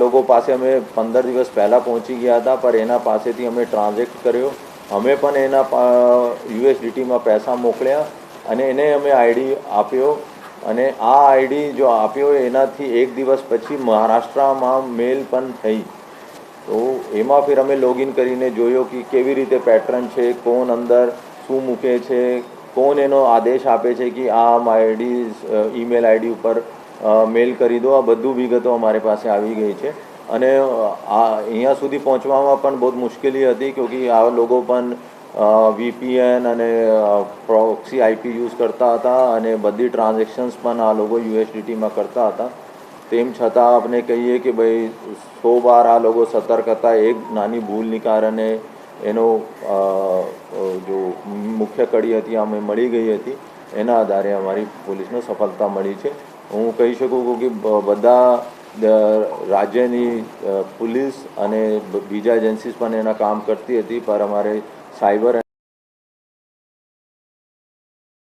લોકો પાસે અમે 15 દિવસ પહેલાં પહોંચી ગયા હતા, પણ એના પાસેથી અમે ટ્રાન્ઝેક્ટ કર્યો, અમે પણ એના યુએસડીટીમાં પૈસા મોકલ્યા અને એને અમે આઈડી આપ્યો અને આ આઈડી જો આપ્યો એનાથી એક દિવસ પછી મહારાષ્ટ્રમાં મેલ પણ થઈ. તો એમાં ફિર અમે લોગિન કરીને જોયો કે કેવી રીતે પેટર્ન છે, કોણ અંદર શું મૂકે છે, કોણ એનો આદેશ આપે છે કે આ આઈડી ઈમેલ આઈડી ઉપર મેલ કરી દો. આ બધું વિગતો અમારી પાસે આવી ગઈ છે અને અહીંયા સુધી પહોંચવામાં પણ બહુ મુશ્કેલી હતી, ક્યોંકિ આ લોકો પણ વીપીએન અને પ્રોક્સી આઈપી યુઝ કરતા હતા અને બધી ટ્રાન્ઝેક્શન્સ પણ આ લોકો યુએસડીટીમાં કરતા હતા. તેમ છતાં આપણે કહીએ કે ભાઈ 100 વાર આ લોકો સતર્ક હતા. એક નાની ભૂલને કારણે એનો જો મુખ્ય કડી હતી અમે મળી ગઈ હતી, એના આધારે અમારી પોલીસને સફળતા મળી છે. હું કહી શકું કે બધા રાજ્યની પોલીસ અને બીજા એજન્સીસ પણ એના કામ કરતી હતી, પર અમારે સાયબર